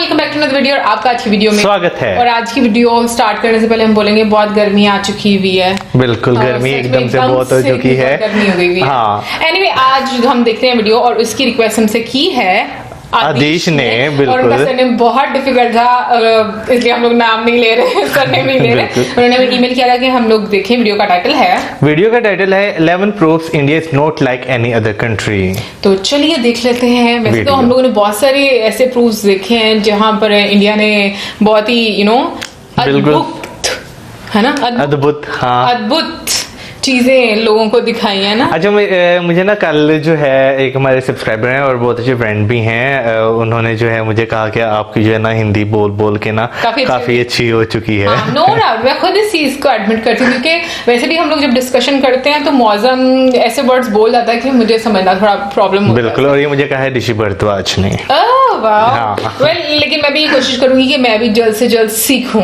Welcome back to another video. और आपका आज की वीडियो में स्वागत है। और आज की वीडियो स्टार्ट करने से पहले हम बोलेंगे बहुत गर्मी आ चुकी हुई है। बिल्कुल गर्मी एकदम से बहुत हो चुकी है। गर्मी हो गई है। हाँ। एनीवे आज हम देखते हैं वीडियो और उसकी रिक्वेस्ट हमसे की है आदिश ने। बिल्कुल। और उनका सरनेम बहुत डिफिकल्ट था, इसलिए हम लोग नाम नहीं ले रहे, सरनेम नहीं ले रहे। उन्होंने हमें ईमेल किया था कि हम लोग देखें। वीडियो का टाइटल है 11 proofs India is not like any other country। तो चलिए देख लेते हैं। वैसे तो हम लोगों ने बहुत सारे ऐसे प्रूफ्स देखे हैं जहां पर इंडिया ने बहुत ही अद्भुत, है ना, अद्भुत, हाँ, अद्भुत चीजें लोगों को दिखाई है ना। अच्छा, मुझे ना कल जो है एक हमारे सब्सक्राइबर हैं और बहुत अच्छे फ्रेंड भी हैं, उन्होंने जो है मुझे कहा कि आपकी जो है ना हिंदी बोल बोल के ना काफी अच्छी हो चुकी है। नो डाउट, मैं खुद इस चीज को एडमिट करती हूँ क्योंकि वैसे भी हम लोग जब डिस्कशन करते हैं तो मौजम ऐसे वर्ड्स बोल जाता है कि मुझे समझना थोड़ा प्रॉब्लम होता है। बिल्कुल। और ये मुझे कहा है ऋषि भरद्वाज ने। लेकिन मैं भी कोशिश करूंगी कि मैं भी जल्द से जल्द सीखूं।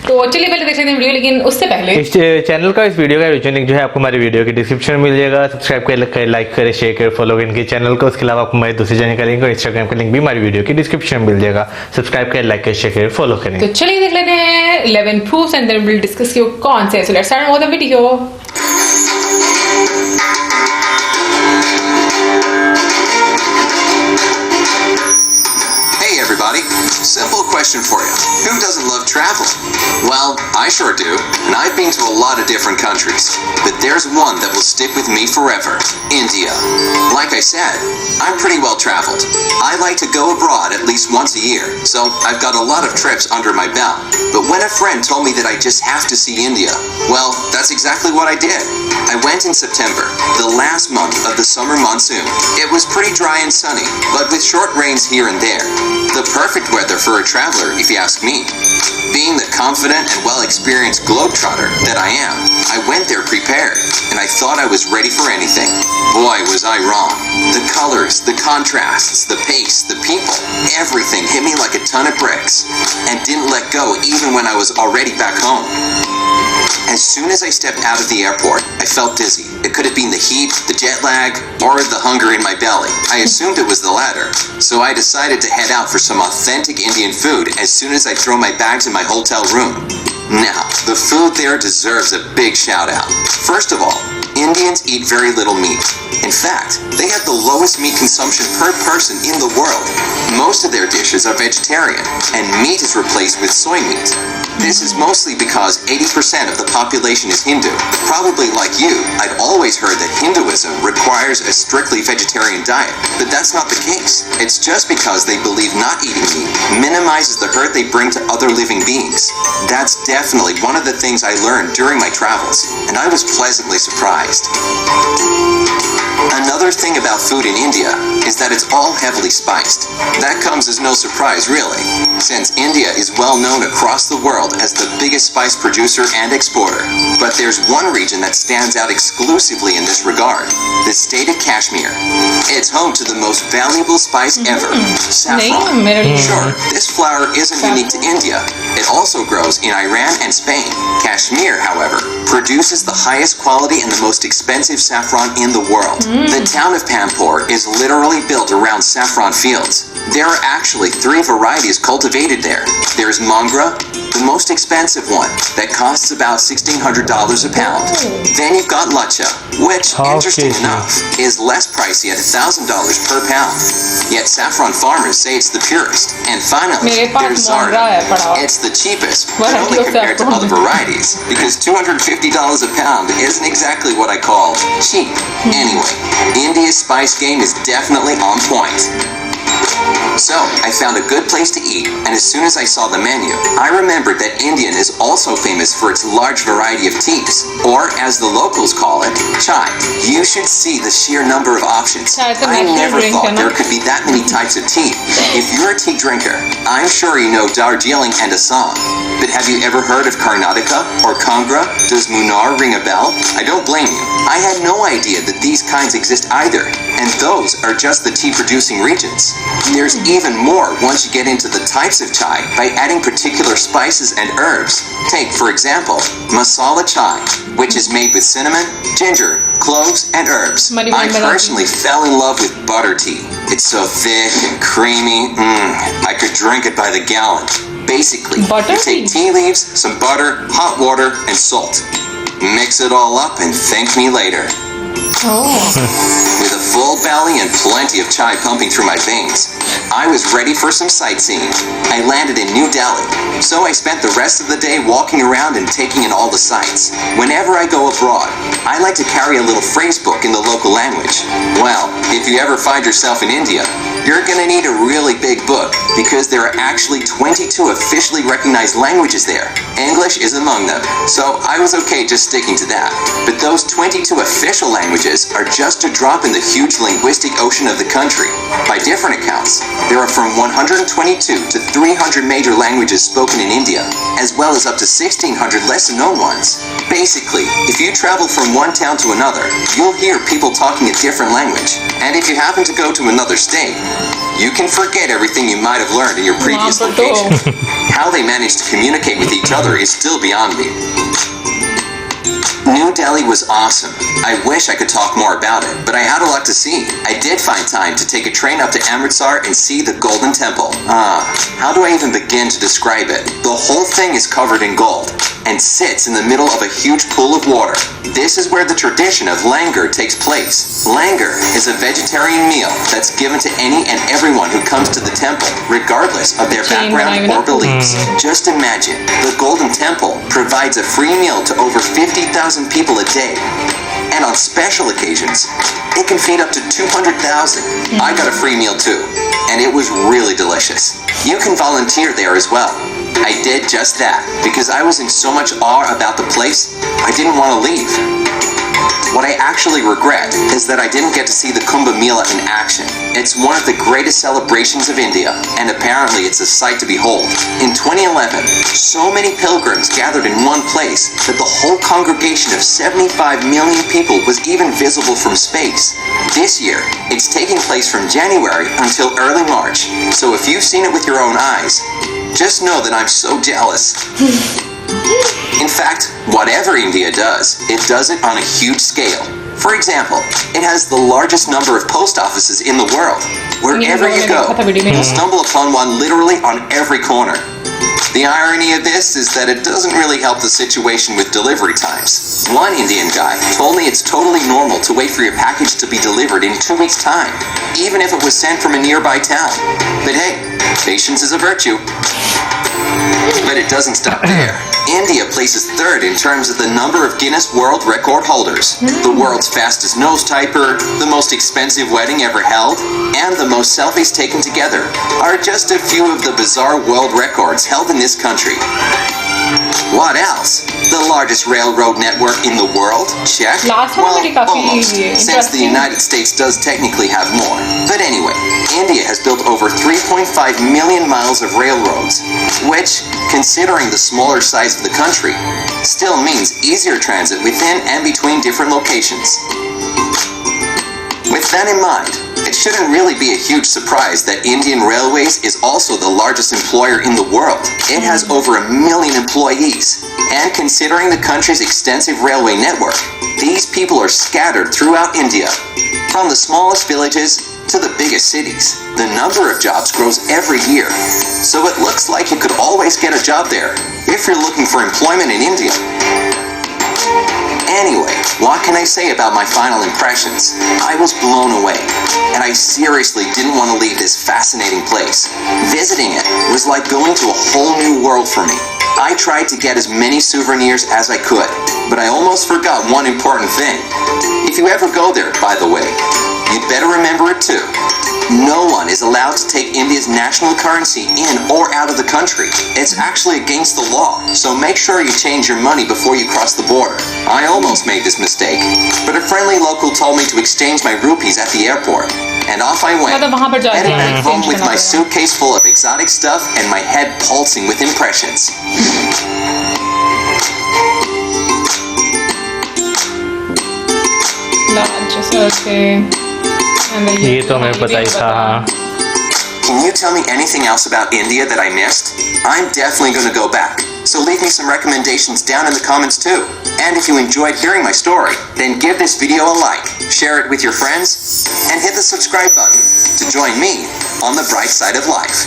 तो चलिए पहले देख लेते हैं वीडियो, लेकिन उससे पहले इस चैनल का, इस वीडियो का लिंक जो है आपको हमारी वीडियो के डिस्क्रिप्शन में मिल जाएगा। सब्सक्राइब करें, लाइक करें, शेयर करें, फॉलो करें इनके चैनल को। उसके अलावा आपको हमारे दूसरे चैनल का लिंक और इंस्टाग्राम का लिंक भी हमारी वीडियो के डिस्क्रिप्शन में मिल जाएगा। सब्सक्राइब करें, लाइक करें, शेयर करें, फॉलो करें। तो चलिए देख लेते हैं 11 proofs and then we'll discuss your कौन से। So let's start with the video. Everybody, simple question for you. Who doesn't love travel? Well, I sure do, and I've been to a lot of different countries, but there's one that will stick with me forever: India. Like I said, I'm pretty well traveled. I like to go abroad at least once a year, so I've got a lot of trips under my belt. But when a friend told me that I just have to see India, well, that's exactly what I did. I went in September, the last month of the summer monsoon. It was pretty dry and sunny, but with short rains here and there. The perfect weather for a traveler, if you ask me. Being the confident and well-experienced globetrotter that I am, I went there prepared, and I thought I was ready for anything. Boy, was I wrong. The colors, the contrasts, the pace, the people, everything hit me like a ton of bricks, and didn't let go even when I was already back home. As soon as I stepped out of the airport, I felt dizzy. It could have been the heat, the jet lag, or the hunger in my belly. I assumed it was the latter, so I decided to head out for some authentic Indian food as soon as I throw my bags in my hotel room. Now, the food there deserves a big shout out. First of all, Indians eat very little meat. In fact, they have the lowest meat consumption per person in the world. Most of their dishes are vegetarian, and meat is replaced with soy meat. This is mostly because 80% of the population is Hindu. Probably like you, I'd always heard that Hinduism requires a strictly vegetarian diet, but that's not the case. It's just because they believe not eating meat minimizes the hurt they bring to other living beings. That's definitely one of the things I learned during my travels, and I was pleasantly surprised. Another thing about food in India is that it's all heavily spiced. That comes as no surprise, really, since India is well known across the world as the biggest spice producer and exporter. But there's one region that stands out exclusively in this regard: the state of Kashmir. It's home to the most valuable spice ever, saffron. Sure, this flower isn't unique to India. It also grows in Iran and Spain. Kashmir, however, produces the highest quality and the most expensive saffron in the world. The town of Pampur is literally built around saffron fields. There are actually 3 varieties cultivated there. There's Mongra, the most expensive one, that costs about $1,600 a pound. Then you've got Lacha, which, interesting enough, is less pricey at $1,000 per pound. Yet saffron farmers say it's the purest. And finally, there's Zara. It's the cheapest, but only compared to other varieties, because $250 a pound isn't exactly what I call cheap. Anyway, India's spice game is definitely on point. So, I found a good place to eat, and as soon as I saw the menu, I remembered that Indian is also famous for its large variety of teas, or as the locals call it, chai. You should see the sheer number of options. I never thought there could be that many types of tea. If you're a tea drinker, I'm sure you know Darjeeling and Assam. But have you ever heard of Karnataka or Kangra? Does Munnar ring a bell? I don't blame you. I had no idea that these kinds exist either, and those are just the tea-producing regions. There's even more once you get into the types of chai by adding particular spices and herbs. Take, for example, masala chai, which is made with cinnamon, ginger, cloves, and herbs. I personally fell in love with butter tea. It's so thick and creamy. I could drink it by the gallon. Basically, Butter? you take tea leaves, some butter, hot water, and salt. Mix it all up and thank me later. With a full belly and plenty of chai pumping through my veins, I was ready for some sightseeing. I landed in New Delhi, so I spent the rest of the day walking around and taking in all the sights. Whenever I go abroad, I like to carry a little phrase book in the local language. Well, if you ever find yourself in India, you're gonna need a really big book because there are actually 22 officially recognized languages there. English is among them, so I was okay just sticking to that. But those 22 official languages are just a drop in the huge linguistic ocean of the country. By different accounts, there are from 122 to 300 major languages spoken in India, as well as up to 1,600 lesser-known ones. Basically, if you travel from one town to another, you'll hear people talking a different language. And if you happen to go to another state, you can forget everything you might have learned in your previous location. How they manage to communicate with each other is still beyond me. New Delhi was awesome. I wish I could talk more about it, but I had a lot to see. I did find time to take a train up to Amritsar and see the Golden Temple. How do I even begin to describe it? The whole thing is covered in gold and sits in the middle of a huge pool of water. This is where the tradition of langar takes place. Langar is a vegetarian meal that's given to any and everyone who comes to the temple, regardless of their background or beliefs. Just imagine, the Golden Temple provides a free meal to over 50,000 people a day. And on special occasions, it can feed up to 200,000. I got a free meal too, and it was really delicious. You can volunteer there as well. I did just that because I was in so much awe about the place, I didn't want to leave. What I actually regret is that I didn't get to see the Kumbh Mela in action. It's one of the greatest celebrations of India, and apparently it's a sight to behold. In 2011, so many pilgrims gathered in one place that the whole congregation of 75 million people was even visible from space. This year, it's taking place from January until early March, so if you've seen it with your own eyes, just know that I'm so jealous. In fact, whatever India does, it does it on a huge scale. For example, it has the largest number of post offices in the world. Wherever you go, you'll stumble upon one literally on every corner. The irony of this is that it doesn't really help the situation with delivery times. One Indian guy told me it's totally normal to wait for your package to be delivered in 2 weeks' time, even if it was sent from a nearby town. But hey, patience is a virtue. But it doesn't stop there. India places third in terms of the number of Guinness World Record holders. The world's fastest nose typer, the most expensive wedding ever held, and the most selfies taken together are just a few of the bizarre world records held in this country. What else? The largest railroad network in the world? Check. Last one Well, मेरी काफी almost, since the United States does technically have more. But anyway, India has built over 3.5 million miles of railroads, which, considering the smaller size of the country, still means easier transit within and between different locations. With that in mind, it shouldn't really be a huge surprise that Indian Railways is also the largest employer in the world. It has over 1 million employees. And considering the country's extensive railway network, these people are scattered throughout India, from the smallest villages to the biggest cities. The number of jobs grows every year, so it looks like you could always get a job there if you're looking for employment in India. Anyway, what can I say about my final impressions? I was blown away, and I seriously didn't want to leave this fascinating place. Visiting it was like going to a whole new world for me. I tried to get as many souvenirs as I could, but I almost forgot one important thing. If you ever go there, by the way, you'd better remember it too. No one is allowed to take India's national currency in or out of the country. It's actually against the law, so make sure you change your money before you cross the border. I almost made this mistake, but a friendly local told me to exchange my rupees at the airport. And off I went, headed back home with my suitcase full of exotic stuff and my head pulsing with impressions. ये तो हमें पता ही था हाँ. Can you tell me anything else about India that I missed? I'm definitely going to go back, so leave me some recommendations down in the comments too. And if you enjoyed hearing my story, then give this video a like, share it with your friends, and hit the subscribe button. to join me on the bright side of life.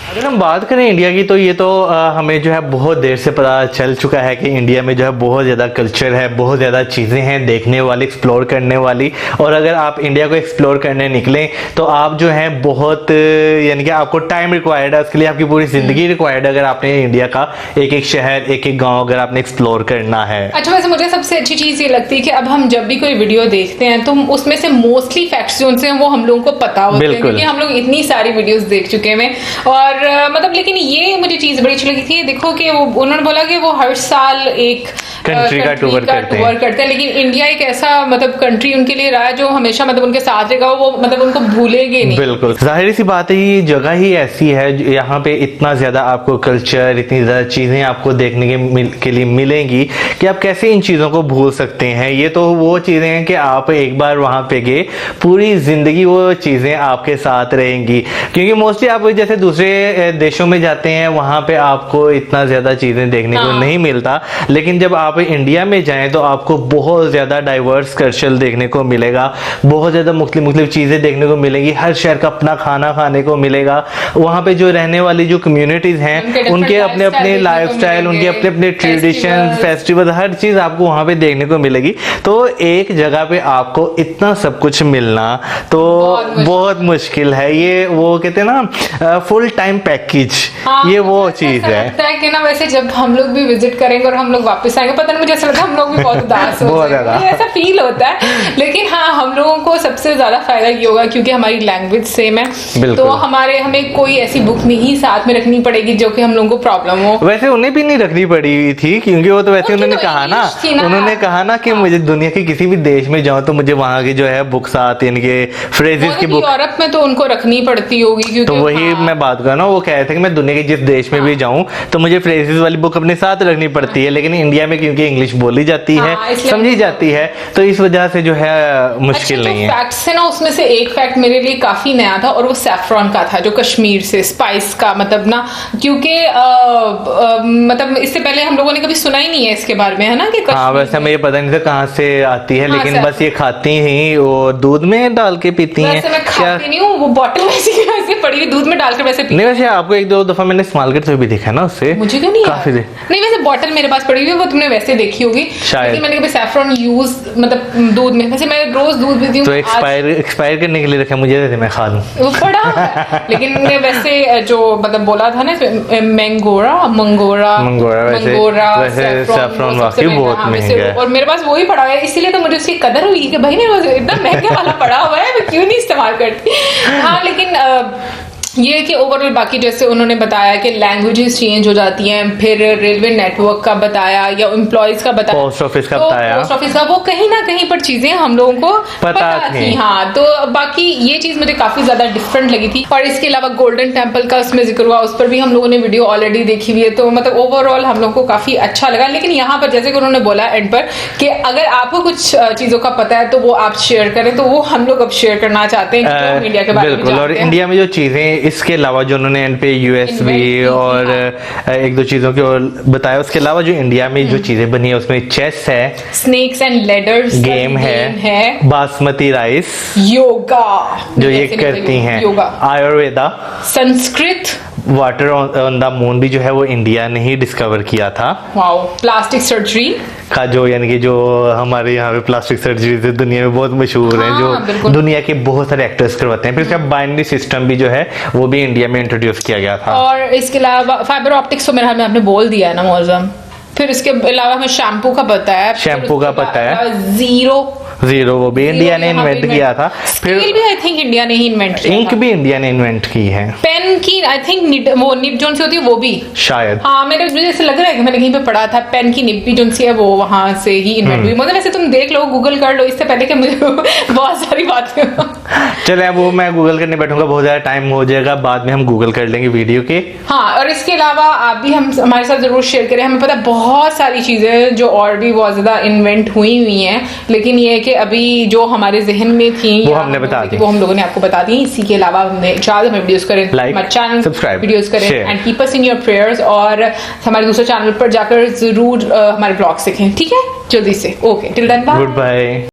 अगर हम बात करें India की तो ये तो हमें जो है बहुत देर से पता चल चुका है कि इंडिया में जो है बहुत ज़्यादा कल्चर है, बहुत ज़्यादा चीज़ें हैं देखने वाली, एक्सप्लोर करने वाली। और अगर आप इंडिया को एक्सप्लोर करने निकलें तो आप जो है बहुत यानी कि आपको टाइम रिक्वायर्ड है, उसके लिए आपकी पूरी ज़िंदगी रिक्वायर्ड है अगर आपने इंडिया का एक एक शहर, एक एक गाँव अगर आपने एक्सप्लोर करना है। अच्छा, वैसे मुझे सबसे अच्छी चीज़ ये लगती है कि अब हम जब भी कोई वीडियो देखते हैं तो उसमें से मोस्टली फैक्ट्स जो हैं वो हम लोगों को पता होते हैं, क्योंकि हम लोग इतनी सारी वीडियोस देख चुके हैं। और मतलब लेकिन ये मुझे चीज बड़ी अच्छी लगी थी, देखो कि वो उन्होंने बोला कि वो हर साल एक कंट्री का टूर करते हैं, लेकिन इंडिया एक ऐसा मतलब कंट्री उनके लिए रहा है जो हमेशा मतलब उनके साथ रहेगा, वो मतलब उनको भूलेंगे नहीं। बिल्कुल, जाहिर सी बात है ये जगह ही ऐसी है, यहाँ पे इतना ज्यादा आपको कल्चर, इतनी ज्यादा चीजें आपको देखने के लिए मिलेंगी कि आप कैसे इन चीजों को भूल सकते हैं। ये तो वो चीजें हैं कि आप एक बार वहां पे गए, पूरी जिंदगी वो चीजें आपके साथ रहेंगी। क्योंकि मोस्टली आप जैसे दूसरे देशों में जाते हैं वहां पे आपको इतना ज्यादा चीजें देखने को नहीं मिलता, लेकिन जब आप इंडिया में जाएं तो आपको बहुत ज्यादा डाइवर्स कल्चर देखने को मिलेगा, बहुत ज्यादा मुख्तलिफ चीजें देखने को मिलेंगी, हर शहर का अपना खाना खाने को मिलेगा। वहां पे जो रहने वाली जो कम्युनिटीज हैं उनके अपने अपने लाइफस्टाइल, उनके अपने अपने ट्रेडिशन, फेस्टिवल, हर चीज आपको वहां पे देखने को मिलेगी। तो एक जगह पे आपको इतना सब कुछ मिलना तो बहुत मुश्किल है। ये वो कहते हैं ना फुल टाइम पैकेज, ये वो चीज है कि ना वैसे जब हम लोग भी विजिट करेंगे और हम लोग वापस आएंगे, पता नहीं मुझे ऐसा लगता है हम लोग भी बहुत उदास हो जाएंगे, ऐसा फील होता है। लेकिन हाँ, हम लोगों को सबसे ज्यादा फायदा ये होगा क्योंकि हमारी लैंग्वेज सेम है, तो हमें कोई ऐसी बुक नहीं साथ में रखनी पड़ेगी जो कि हम लोगों को प्रॉब्लम हो। वैसे उन्हें भी नहीं रखनी पड़ी थी क्योंकि वो तो वैसे उन्होंने कहा ना कि मुझे दुनिया के किसी भी देश में जाऊं तो मुझे वहां की जो है बुक्स आती है, इनके फ्रेजेस की बुक। यूरोप में तो उनको रखनी पड़ती होगी क्योंकि तो वही मैं बात कर रहा हूँ, वो कह रहे थे कि मैं दुनिया के जिस देश में भी जाऊं तो मुझे फ्रेजेस वाली बुक अपने साथ रखनी पड़ती है, लेकिन इंडिया में क्योंकि इंग्लिश बोली जाती है, समझी जाती है, तो इस वजह से जो है मुश्किल नहीं है। फैक्ट्स है ना, उसमें से एक फैक्ट मेरे लिए काफी नया था और वो सैफरॉन का था, जो कश्मीर से स्पाइस का मतलब ना, क्योंकि मतलब इससे पहले हम लोगों ने कभी सुना ही नहीं है इसके बारे में, है ना कि हाँ, वैसे हमें ये पता नहीं था कहाँ से आती है, लेकिन बस ये खाती ही वो दूध में डाल के पीती हैं। वैसे मैं खाती नहीं हूँ, वो बॉटल वैसे पड़ी हुई दूध में डालकर वैसे पीती। नहीं, वैसे आपको एक दो दफा मैंने इस्तेमाल करते हुए भी देखा ना, उससे मुझे क्यों नहीं काफी नहीं, वैसे बॉटल मेरे पास पड़ी हुई है, वो तुमने वैसे देखी होगी शायद। मैंने कभी सैफरॉन यूज मतलब दूध में, वैसे मैं रोज दूध पीती हूँ, तो एक्सपायर करने के लिए रखा, मुझे देते मैं खा लूं, वो पड़ा। लेकिन वैसे जो मतलब बोला था ना मंगोरा वैसे सैफरॉन वाकई बहुत महंगा है और मेरे पास वही पड़ा है, इसीलिए तो मुझे उसकी कदर हुई कि भाई मेरे पास इतना महंगा वाला पड़ा हुआ है, मैं क्यों नहीं इस्तेमाल करती। हाँ, लेकिन ये कि ओवरऑल बाकी जैसे उन्होंने बताया कि लैंग्वेजेस चेंज हो जाती हैं, फिर रेलवे नेटवर्क का बताया या एम्प्लॉयज का बताया, पोस्ट ऑफिस का बताया, पोस्ट ऑफिस का, वो कहीं ना कहीं पर चीजें हम लोगों को पता थी। हाँ, तो बाकी ये चीज मुझे काफी ज्यादा डिफरेंट लगी थी। और इसके अलावा गोल्डन टेम्पल का उसमें जिक्र हुआ, उस पर भी हम लोगों ने वीडियो ऑलरेडी देखी हुई है, तो मतलब ओवरऑल हम लोगों को काफी अच्छा लगा। लेकिन यहाँ पर जैसे कि उन्होंने बोला एंड पर कि अगर आपको कुछ चीजों का पता है तो वो आप शेयर करें, तो वो हम लोग अब शेयर करना चाहते हैं इंडिया के बारे में। बिल्कुल, और इंडिया में जो चीजें इसके अलावा जो उन्होंने एंड पे यूएसबी और एक दो चीजों की और बताया, उसके अलावा जो इंडिया में जो चीजें बनी है उसमें चेस है, स्नेक्स एंड लैडर्स गेम है, बासमती राइस, योगा जो ये करती हैं, Ayurveda, Sanskrit, water on the moon भी जो है वो इंडिया ने ही डिस्कवर किया था। वाओ, प्लास्टिक सर्जरी का जो यानी कि जो हमारे यहाँ पे प्लास्टिक सर्जरी से दुनिया में बहुत मशहूर है, जो दुनिया के बहुत सारे एक्टर्स करवाते हैं। फिर उसका बाइनरी सिस्टम भी जो है वो भी इंडिया में इंट्रोड्यूस किया गया था। और इसके अलावा फाइबर ऑप्टिक्स तो मेरे हाथ में आपने बोल दिया है ना मौजम। फिर इसके अलावा हमें शैम्पू का पता है, जीरो वो भी इंडिया ने इन्वेंट किया था। फिर भी आई थिंक इंडिया ने ही इन्वेंट किया, इंक भी इंडिया ने इन्वेंट की है, पेन की आई थिंक वो निब जोन से होती है वो भी शायद, हाँ मेरे मुझे ऐसा लग रहा है कि मैंने कहीं पे पढ़ा था, पेन की निब भी जोन से है वो वहां से ही इन्वेंट हुई। मतलब वैसे तुम देख लो, गूगल कर लो इससे पहले कि मुझे बहुत सारी बातें। चले अब वो मैं गूगल करने बैठूंगा, बहुत ज्यादा टाइम हो जाएगा, बाद में हम गूगल कर लेंगे वीडियो के। हाँ, और इसके अलावा आप भी हम हमारे साथ जरूर शेयर करें, हमें पता बहुत सारी चीजें जो और भी बहुत ज्यादा इन्वेंट हुई हैं, लेकिन ये है कि अभी जो हमारे जहन में थी वो हमने बता दी, वो हम लोगों ने आपको बता दी। इसी के अलावा हमने चाहे हमें वीडियोस करें, लाइक चैनल सब्सक्राइब, वीडियोस करें and keep us in your prayers, और हमारे दूसरे चैनल पर जाकर जरूर हमारे ब्लॉग्स देखें, ठीक है, जल्दी से। Okay, till then bye, good bye.